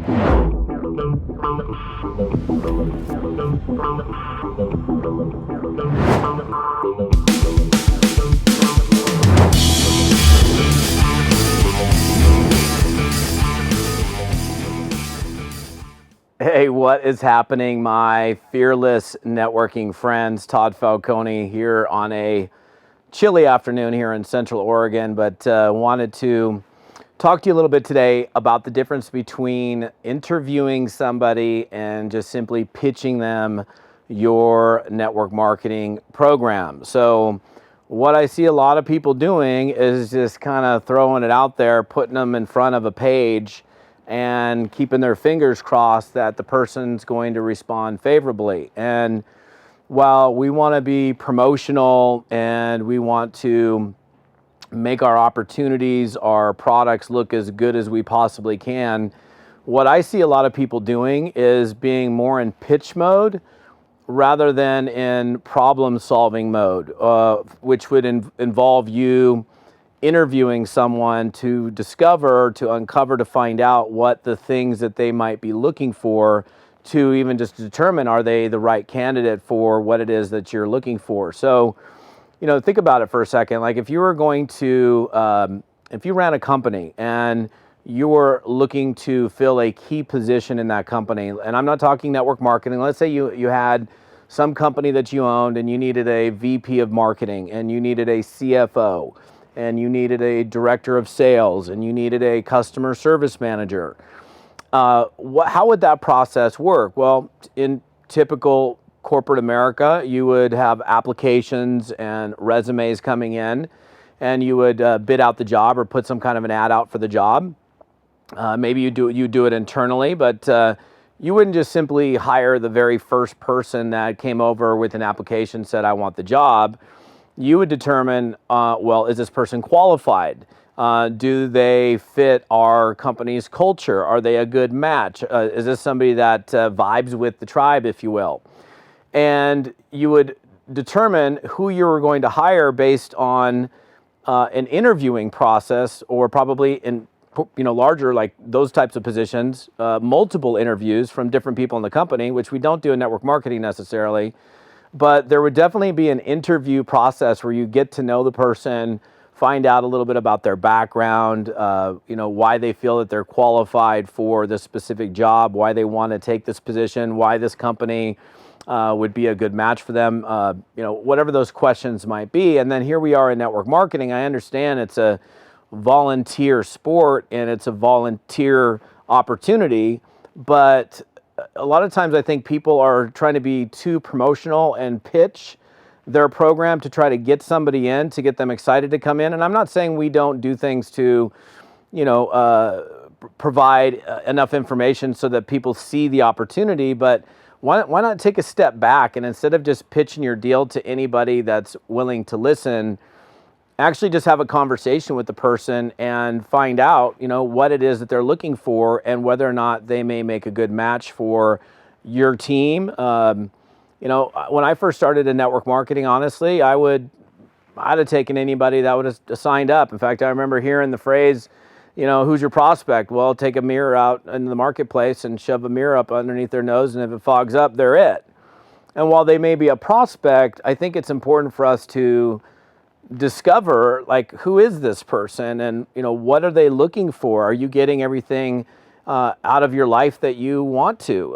Hey, what is happening, my fearless networking friends? Todd Falcone here on a chilly afternoon here in Central Oregon, but wanted to talk to you a little bit today about the difference between interviewing somebody and just simply pitching them your network marketing program. So what I see a lot of people doing is just kind of throwing it out there, putting them in front of a page and keeping their fingers crossed that the person's going to respond favorably. And while we want to be promotional and we want to make our opportunities, our products look as good as we possibly can, what I see a lot of people doing is being more in pitch mode rather than in problem solving mode, which would involve you interviewing someone to discover, to uncover, to find out what the things that they might be looking for, to even just determine are they the right candidate for what it is that you're looking for. So, think about it for a second. Like if you were going to, if you ran a company and you were looking to fill a key position in that company, and I'm not talking network marketing. Let's say you had some company that you owned and you needed a VP of marketing and you needed a CFO and you needed a director of sales and you needed a customer service manager. How would that process work? Well, in typical corporate America, you would have applications and resumes coming in, and you would bid out the job or put some kind of an ad out for the job. Maybe you do it internally, but you wouldn't just simply hire the very first person that came over with an application, said, I want the job. You would determine, well, is this person qualified? Do they fit our company's culture? Are they a good match? Is this somebody that vibes with the tribe, if you will? And you would determine who you were going to hire based on an interviewing process, or probably in larger, like those types of positions, multiple interviews from different people in the company, which we don't do in network marketing necessarily. But there would definitely be an interview process where you get to know the person, find out a little bit about their background, why they feel that they're qualified for this specific job, why they want to take this position, why this company would be a good match for them, whatever those questions might be. And then here we are in network marketing. I understand it's a volunteer sport and it's a volunteer opportunity, but a lot of times I think people are trying to be too promotional and pitch their program to try to get somebody in, to get them excited to come in. And I'm not saying we don't do things to, provide enough information so that people see the opportunity, but why not take a step back and instead of just pitching your deal to anybody that's willing to listen, actually just have a conversation with the person and find out, what it is that they're looking for and whether or not they may make a good match for your team. When I first started in network marketing, honestly, I'd have taken anybody that would have signed up. In fact, I remember hearing the phrase, who's your prospect? Well, take a mirror out in the marketplace and shove a mirror up underneath their nose, and if it fogs up, they're it. And while they may be a prospect, I think it's important for us to discover, like, who is this person and what are they looking for? Are you getting everything out of your life that you want to?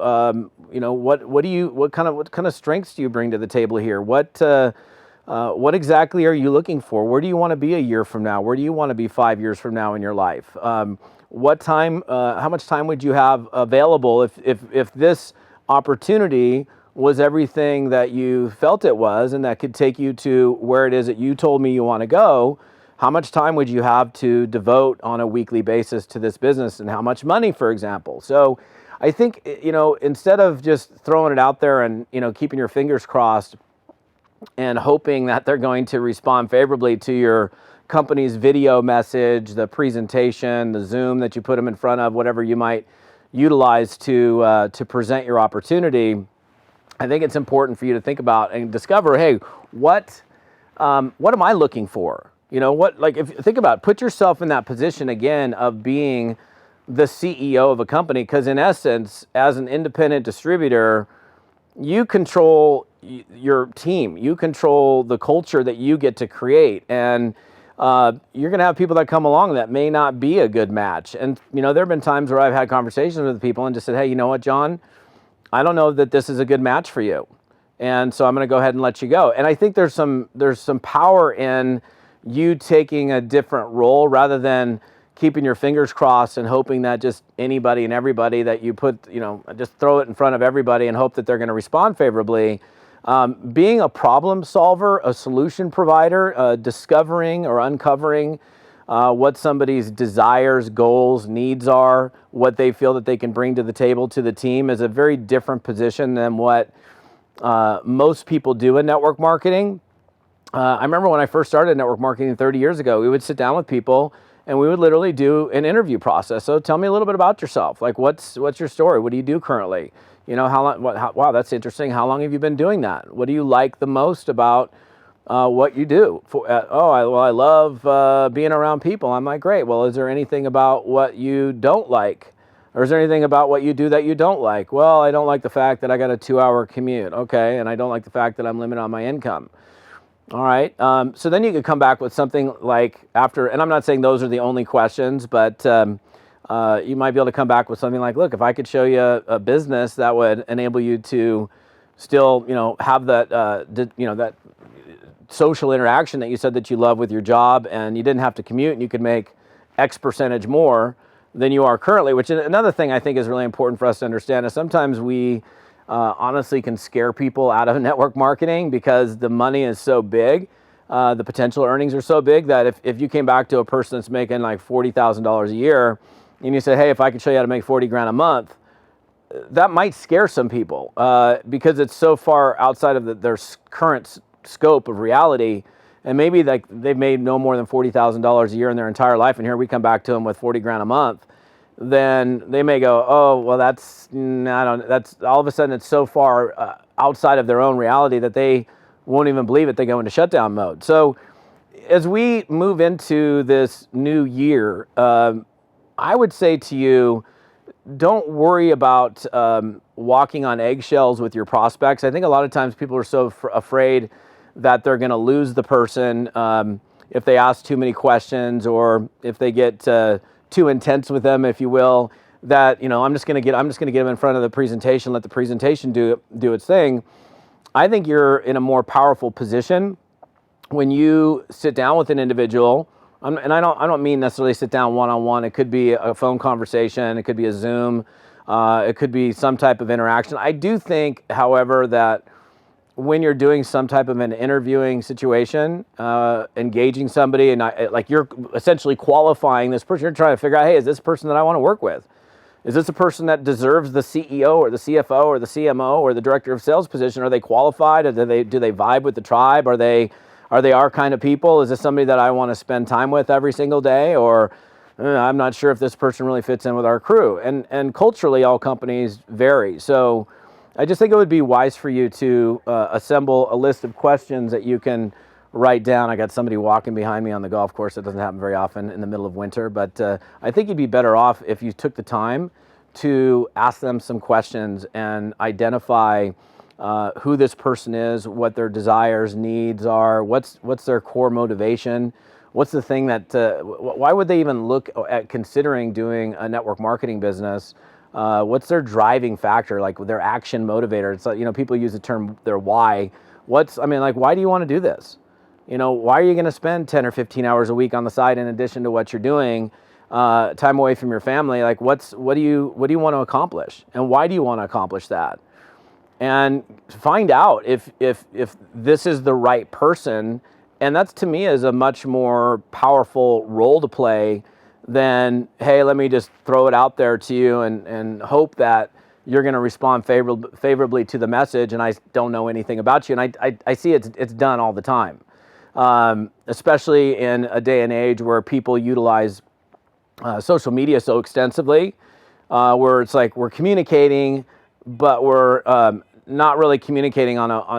What kind of strengths do you bring to the table here? What exactly are you looking for? Where do you want to be a year from now? Where do you want to be 5 years from now in your life? How much time would you have available if this opportunity was everything that you felt it was and that could take you to where it is that you told me you want to go? How much time would you have to devote on a weekly basis to this business, and how much money, for example? So I think, instead of just throwing it out there and, keeping your fingers crossed and hoping that they're going to respond favorably to your company's video message, the presentation, the Zoom that you put them in front of, whatever you might utilize to present your opportunity, I think it's important for you to think about and discover, hey, what am I looking for? Think about it. Put yourself in that position again of being the CEO of a company, because in essence, as an independent distributor, you control your team, you control the culture that you get to create, and you're going to have people that come along that may not be a good match. And there have been times where I've had conversations with people and just said, hey, you know what, John, I don't know that this is a good match for you, and so I'm going to go ahead and let you go. And I think there's some power in you taking a different role rather than keeping your fingers crossed and hoping that just anybody and everybody that you put, just throw it in front of everybody and hope that they're going to respond favorably. Being a problem solver, a solution provider, discovering or uncovering what somebody's desires, goals, needs are, what they feel that they can bring to the table to the team is a very different position than what most people do in network marketing. I remember when I first started network marketing 30 years ago, we would sit down with people and we would literally do an interview process. So tell me a little bit about yourself. Like, what's your story? What do you do currently? How long? Wow, that's interesting. How long have you been doing that? What do you like the most about what you do? I love being around people. I'm like, great. Well, is there anything about what you don't like? Or is there anything about what you do that you don't like? Well, I don't like the fact that I got a 2-hour commute. Okay. And I don't like the fact that I'm limited on my income. All right. So then you could come back with something like after, and I'm not saying those are the only questions, but you might be able to come back with something like, look, if I could show you a business that would enable you to still, have that, that social interaction that you said that you love with your job, and you didn't have to commute and you could make X percentage more than you are currently, which is another thing I think is really important for us to understand is sometimes we honestly can scare people out of network marketing because the money is so big, the potential earnings are so big that if you came back to a person that's making like $40,000 a year and you said, hey, if I could show you how to make 40 grand a month, that might scare some people because it's so far outside of their current scope of reality. And maybe like they've made no more than $40,000 a year in their entire life, and here we come back to them with 40 grand a month. Then they may go, oh, well, that's all of a sudden it's so far outside of their own reality that they won't even believe it. They go into shutdown mode. So as we move into this new year, I would say to you, don't worry about walking on eggshells with your prospects. I think a lot of times people are so afraid that they're going to lose the person if they ask too many questions or if they get too intense with them, if you will, that, I'm just going to get them in front of the presentation, let the presentation do its thing. I think you're in a more powerful position when you sit down with an individual, and I don't mean necessarily sit down one-on-one. It could be a phone conversation. It could be a Zoom. It could be some type of interaction. I do think, however, that when you're doing some type of an interviewing situation, engaging somebody, and like you're essentially qualifying this person, you're trying to figure out, hey, is this a person that I want to work with? Is this a person that deserves the CEO or the CFO or the CMO or the director of sales position? Are they qualified? Or do they vibe with the tribe? Are they our kind of people? Is this somebody that I want to spend time with every single day? Or I'm not sure if this person really fits in with our crew. And culturally, all companies vary. So I just think it would be wise for you to assemble a list of questions that you can write down. I got somebody walking behind me on the golf course. That doesn't happen very often in the middle of winter, but I think you'd be better off if you took the time to ask them some questions and identify who this person is, what their desires, needs are, what's their core motivation, what's the thing that, why would they even look at considering doing a network marketing business? What's their driving factor, like their action motivator? It's like, people use the term their why. Why do you want to do this? Why are you going to spend 10 or 15 hours a week on the side in addition to what you're doing, time away from your family? Like what do you want to accomplish? And why do you want to accomplish that? And find out if this is the right person. And that's, to me, is a much more powerful role to play than, hey, let me just throw it out there to you and hope that you're going to respond favorably to the message, and I don't know anything about you. And I see it's done all the time, especially in a day and age where people utilize social media so extensively, where it's like we're communicating, but we're not really communicating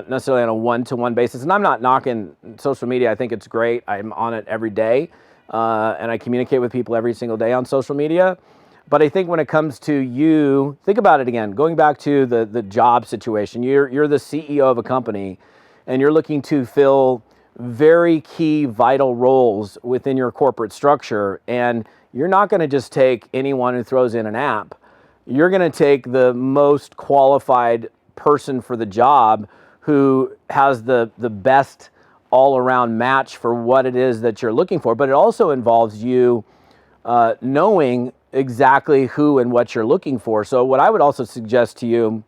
necessarily on a one-to-one basis. And I'm not knocking social media. I think it's great. I'm on it every day. And I communicate with people every single day on social media. But I think when it comes to you, think about it again, going back to the job situation, you're the CEO of a company and you're looking to fill very key vital roles within your corporate structure. And you're not going to just take anyone who throws in an app. You're going to take the most qualified person for the job who has the best all-around match for what it is that you're looking for. But it also involves you knowing exactly who and what you're looking for. So what I would also suggest to you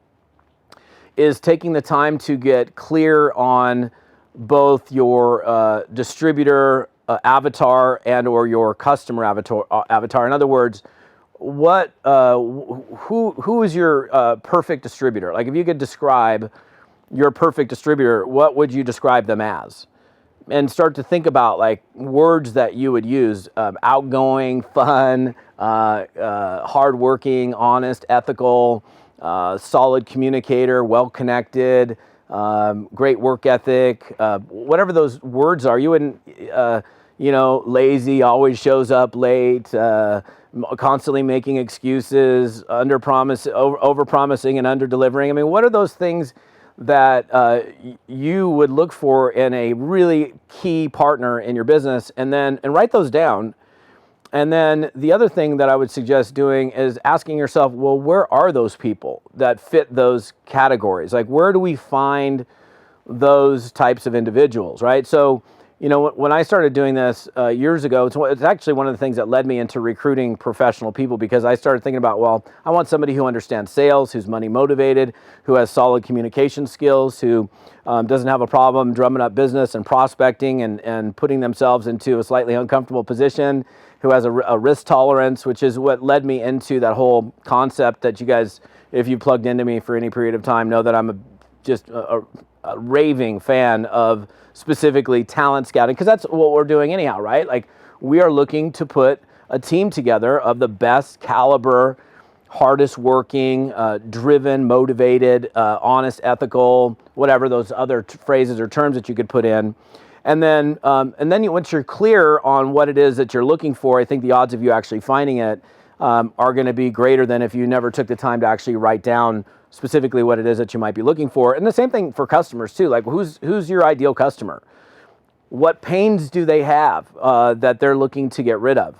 is taking the time to get clear on both your distributor avatar and or your customer avatar. In other words, who is your perfect distributor? Like if you could describe your perfect distributor, what would you describe them as? And start to think about like words that you would use: outgoing, fun, hardworking, honest, ethical, solid communicator, well-connected, great work ethic, whatever those words are. You wouldn't, lazy, always shows up late, constantly making excuses, over-promising and under-delivering. I mean, what are those things that you would look for in a really key partner in your business, and write those down. And then the other thing that I would suggest doing is asking yourself, well, where are those people that fit those categories? Like, where do we find those types of individuals, right? So, when I started doing this years ago, it's actually one of the things that led me into recruiting professional people, because I started thinking about, well, I want somebody who understands sales, who's money motivated, who has solid communication skills, who doesn't have a problem drumming up business and prospecting and putting themselves into a slightly uncomfortable position, who has a risk tolerance, which is what led me into that whole concept that you guys, if you plugged into me for any period of time, know that I'm just a raving fan of specifically talent scouting, because that's what we're doing anyhow, right? Like, we are looking to put a team together of the best caliber, hardest working, driven, motivated, honest, ethical, whatever those other phrases or terms that you could put in. And then once you're clear on what it is that you're looking for, I think the odds of you actually finding it are going to be greater than if you never took the time to actually write down specifically what it is that you might be looking for. And the same thing for customers too. Like, who's your ideal customer? What pains do they have that they're looking to get rid of?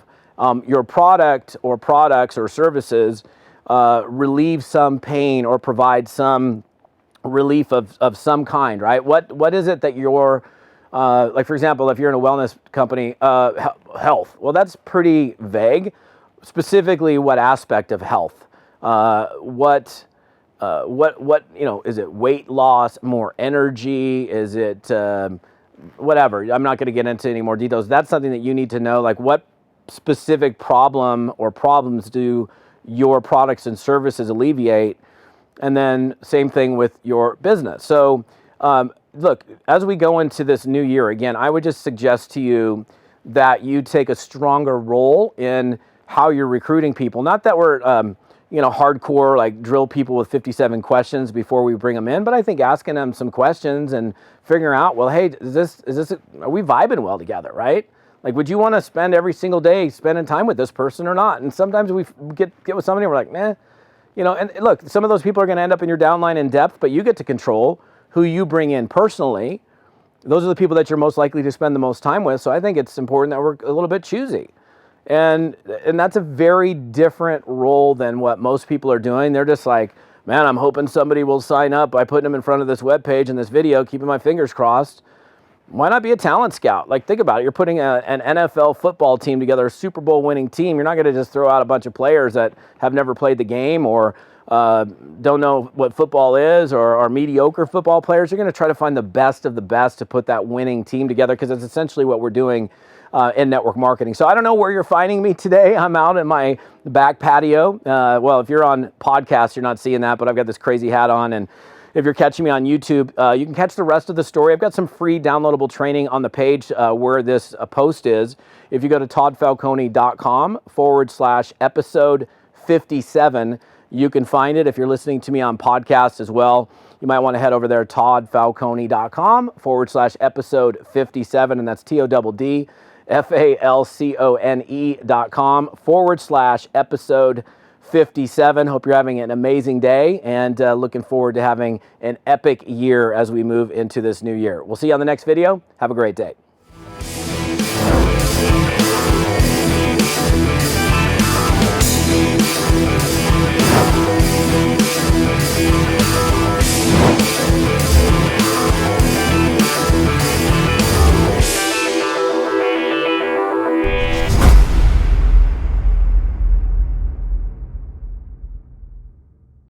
Your product or products or services relieve some pain or provide some relief of some kind, right? What is it that you're, like for example, if you're in a wellness company, health, well, that's pretty vague. Specifically, what aspect of health? Is it weight loss, more energy? Is it whatever? I'm not going to get into any more details. That's something that you need to know. Like, what specific problem or problems do your products and services alleviate? And then same thing with your business. So look, as we go into this new year, again, I would just suggest to you that you take a stronger role in how you're recruiting people. Not that we're hardcore, like drill people with 57 questions before we bring them in, but I think asking them some questions and figuring out, well, hey, are we vibing well together, right? Like, would you want to spend every single day spending time with this person or not? And sometimes we get with somebody and we're like, meh, and look, some of those people are going to end up in your downline in depth, but you get to control who you bring in personally. Those are the people that you're most likely to spend the most time with. So I think it's important that we're a little bit choosy. And that's a very different role than what most people are doing. They're just like, man, I'm hoping somebody will sign up by putting them in front of this webpage and this video, keeping my fingers crossed. Why not be a talent scout? Like, think about it. You're putting an NFL football team together, a Super Bowl winning team. You're not going to just throw out a bunch of players that have never played the game or don't know what football is or are mediocre football players. You're going to try to find the best of the best to put that winning team together, because it's essentially what we're doing in network marketing. So I don't know where you're finding me today. I'm out in my back patio. Well, if you're on podcasts, you're not seeing that, but I've got this crazy hat on. And if you're catching me on YouTube, you can catch the rest of the story. I've got some free downloadable training on the page where this post is. If you go to toddfalcone.com/episode 57, you can find it. If you're listening to me on podcasts as well, you might want to head over there, toddfalcone.com/episode 57, and that's TODD. falcone.com/episode 57. Hope you're having an amazing day and looking forward to having an epic year as we move into this new year. We'll see you on the next video. Have a great day.